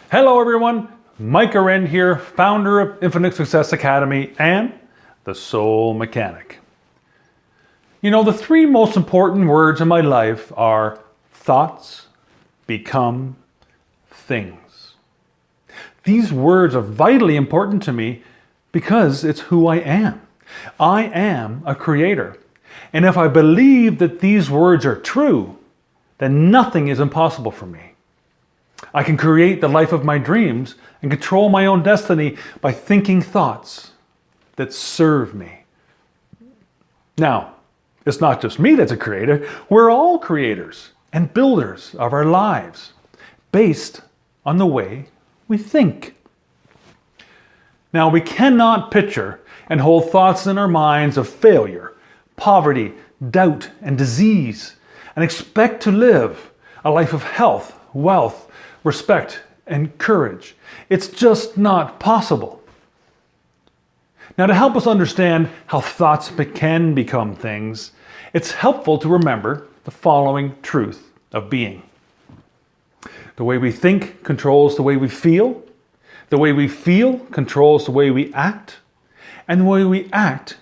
Hello everyone, Mike Arend here, founder of Infinite Success Academy and the Soul Mechanic. You know, the three most important words in my life are thoughts become things. These words are vitally important to me because it's who I am. I am a creator. And if I believe that these words are true, then nothing is impossible for me. I can create the life of my dreams and control my own destiny by thinking thoughts that serve me. Now, it's not just me that's a creator. We're all creators and builders of our lives based on the way we think. Now, we cannot picture and hold thoughts in our minds of failure, poverty, doubt, and disease, and expect to live a life of health, wealth, respect, and courage. It's just not possible. Now, to help us understand how thoughts can become things, it's helpful to remember the following truth of being. The way we think controls the way we feel. The way we feel controls the way we act. And the way we act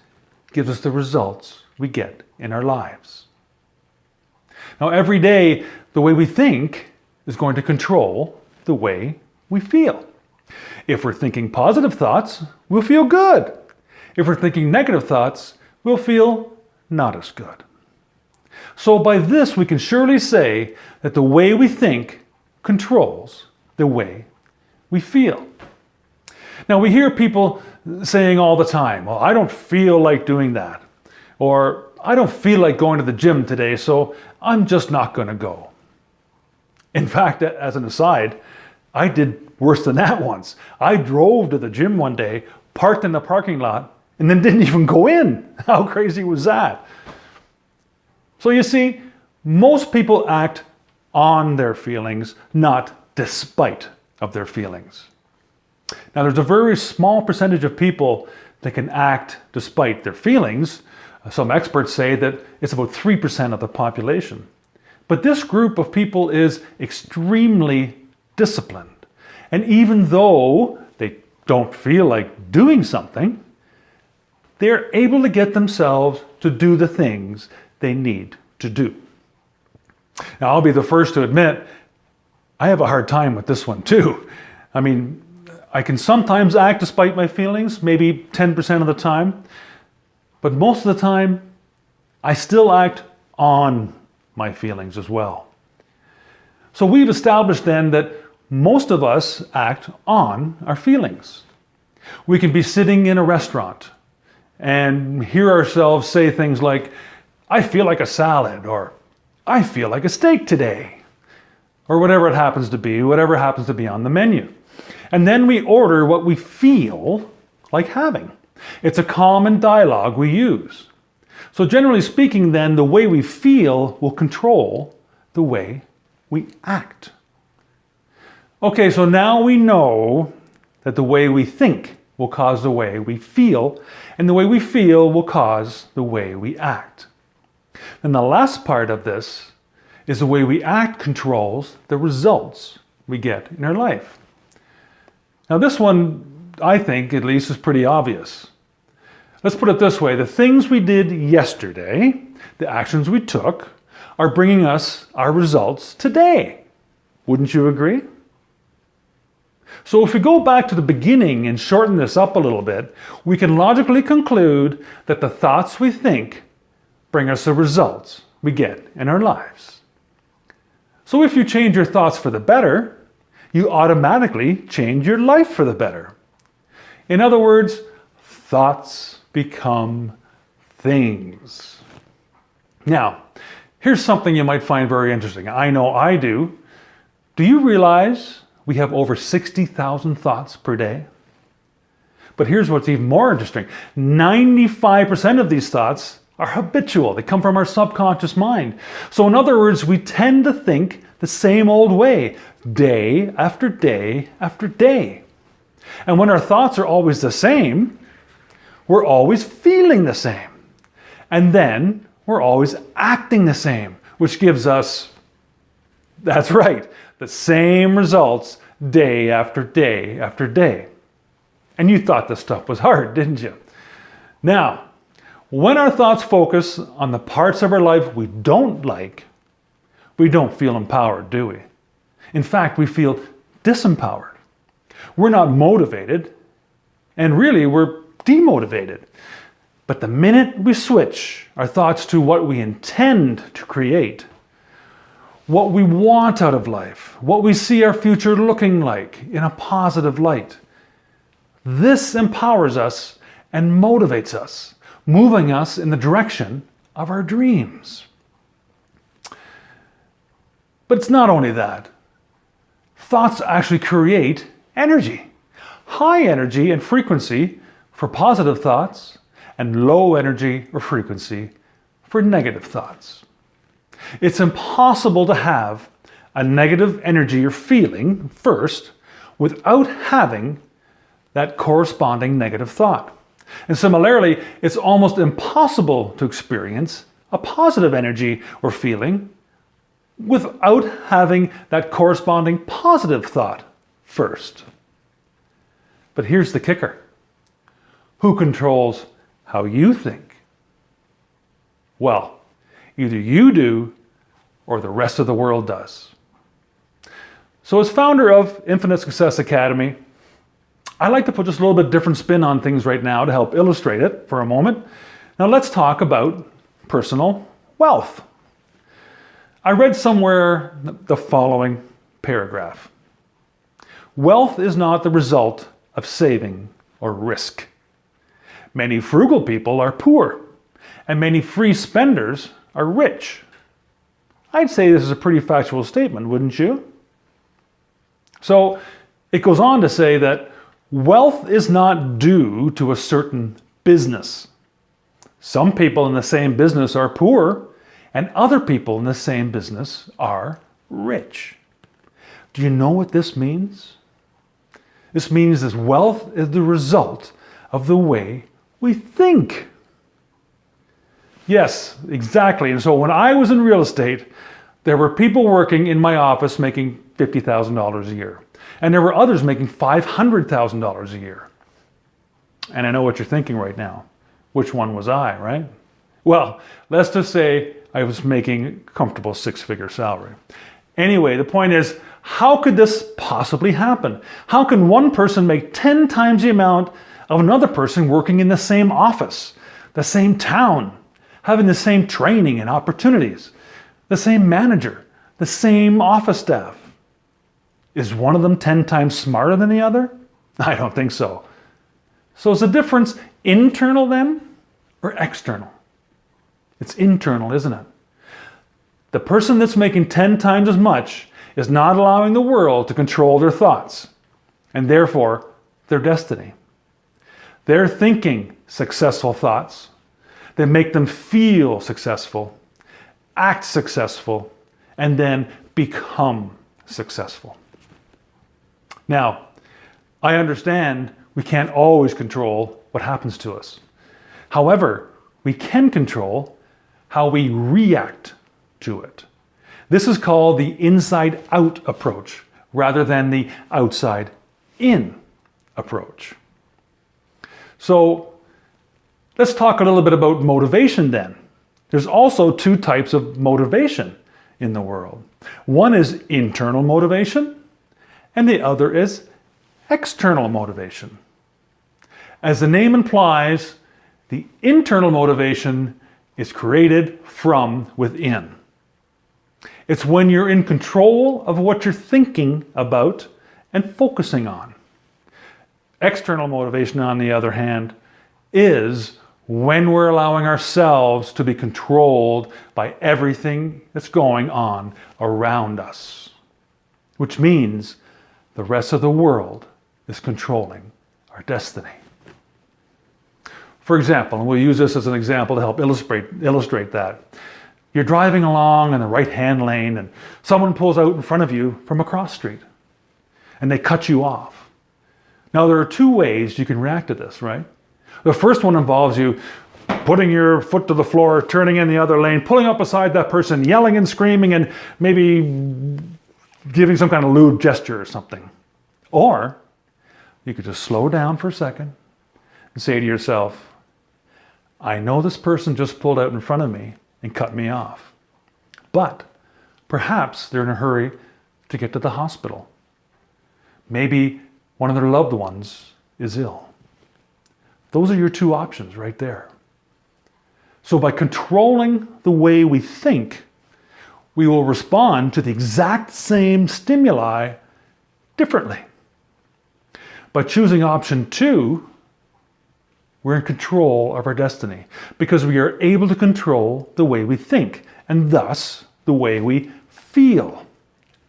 gives us the results we get in our lives. Now, every day, the way we think is going to control the way we feel. If we're thinking positive thoughts, we'll feel good. If we're thinking negative thoughts, we'll feel not as good. So by this, we can surely say that the way we think controls the way we feel. Now, we hear people saying all the time, well, I don't feel like doing that. Or, I don't feel like going to the gym today, so I'm just not going to go. In fact, as an aside, I did worse than that once. I drove to the gym one day, parked in the parking lot, and then didn't even go in. How crazy was that? So you see, most people act on their feelings, not despite of their feelings. Now, there's a very small percentage of people that can act despite their feelings. Some experts say that it's about 3% of the population. But this group of people is extremely disciplined. And even though they don't feel like doing something, they're able to get themselves to do the things they need to do. Now, I'll be the first to admit, I have a hard time with this one too. I mean, I can sometimes act despite my feelings, maybe 10% of the time. But most of the time, I still act on my feelings as well. So we've established then that most of us act on our feelings. We can be sitting in a restaurant and hear ourselves say things like, I feel like a salad, or I feel like a steak today, or whatever it happens to be, whatever happens to be on the menu. And then we order what we feel like having. It's a common dialogue we use. So generally speaking then, the way we feel will control the way we act. Okay, so now we know that the way we think will cause the way we feel, and the way we feel will cause the way we act. And the last part of this is the way we act controls the results we get in our life. Now this one, I think at least, is pretty obvious. Let's put it this way, the things we did yesterday, the actions we took, are bringing us our results today. Wouldn't you agree? So if we go back to the beginning and shorten this up a little bit, we can logically conclude that the thoughts we think bring us the results we get in our lives. So if you change your thoughts for the better, you automatically change your life for the better. In other words, thoughts become things. Now, here's something you might find very interesting. I know I do. Do you realize we have over 60,000 thoughts per day? But here's what's even more interesting. 95% of these thoughts are habitual. They come from our subconscious mind. So in other words, we tend to think the same old way, day after day after day. And when our thoughts are always the same, we're always feeling the same. And then we're always acting the same, which gives us, that's right, the same results day after day after day. And you thought this stuff was hard, didn't you? Now, when our thoughts focus on the parts of our life we don't like, we don't feel empowered, do we? In fact, we feel disempowered. We're not motivated, and really we're demotivated. But the minute we switch our thoughts to what we intend to create, what we want out of life, what we see our future looking like in a positive light, this empowers us and motivates us, moving us in the direction of our dreams. But it's not only that. Thoughts actually create energy. High energy and frequency for positive thoughts, and low energy or frequency for negative thoughts. It's impossible to have a negative energy or feeling first without having that corresponding negative thought. And similarly, it's almost impossible to experience a positive energy or feeling without having that corresponding positive thought first. But here's the kicker. Who controls how you think? Well, either you do or the rest of the world does. So as founder of Infinite Success Academy, I like to put just a little bit different spin on things right now to help illustrate it for a moment. Now let's talk about personal wealth. I read somewhere the following paragraph. Wealth is not the result of saving or risk. Many frugal people are poor, and many free spenders are rich. I'd say this is a pretty factual statement, wouldn't you? So it goes on to say that wealth is not due to a certain business. Some people in the same business are poor, and other people in the same business are rich. Do you know what this means? This means that wealth is the result of the way we think. Yes, exactly. And so when I was in real estate, there were people working in my office making $50,000 a year. And there were others making $500,000 a year. And I know what you're thinking right now. Which one was I, right? Well, let's just say I was making a comfortable six-figure salary. Anyway, the point is, how could this possibly happen? How can one person make 10 times the amount of another person working in the same office, the same town, having the same training and opportunities, the same manager, the same office staff? Is one of them 10 times smarter than the other? I don't think so. So is the difference internal then or external? It's internal, isn't it? The person that's making 10 times as much is not allowing the world to control their thoughts and therefore their destiny. They're thinking successful thoughts that make them feel successful, act successful, and then become successful. Now, I understand we can't always control what happens to us. However, we can control how we react to it. This is called the inside-out approach rather than the outside-in approach. So let's talk a little bit about motivation then. There's also two types of motivation in the world. One is internal motivation, and the other is external motivation. As the name implies, the internal motivation is created from within. It's when you're in control of what you're thinking about and focusing on. External motivation, on the other hand, is when we're allowing ourselves to be controlled by everything that's going on around us, which means the rest of the world is controlling our destiny. For example, and we'll use this as an example to help illustrate that. You're driving along in the right-hand lane and someone pulls out in front of you from a cross street and they cut you off. Now, there are two ways you can react to this, right? The first one involves you putting your foot to the floor, turning in the other lane, pulling up beside that person, yelling and screaming, and maybe giving some kind of lewd gesture or something. Or you could just slow down for a second and say to yourself, I know this person just pulled out in front of me and cut me off, but perhaps they're in a hurry to get to the hospital. Maybe one of their loved ones is ill. Those are your two options right there. So by controlling the way we think, we will respond to the exact same stimuli differently. By choosing option 2, we're in control of our destiny because we are able to control the way we think and thus the way we feel,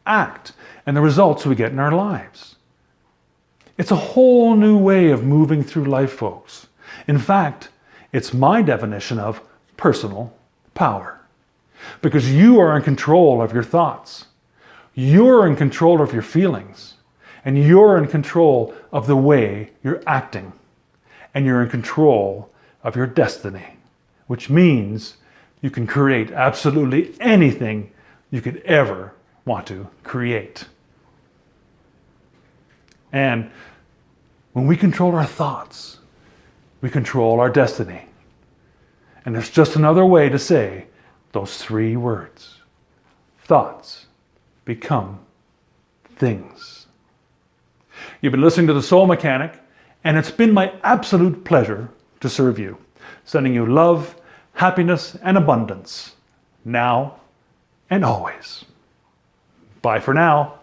act, and the results we get in our lives. It's a whole new way of moving through life, folks. In fact, it's my definition of personal power. Because you are in control of your thoughts. You're in control of your feelings. And you're in control of the way you're acting. And you're in control of your destiny. Which means you can create absolutely anything you could ever want to create. And when we control our thoughts, we control our destiny. And there's just another way to say those 3 words. Thoughts become things. You've been listening to The Soul Mechanic, and it's been my absolute pleasure to serve you, sending you love, happiness, and abundance, now and always. Bye for now.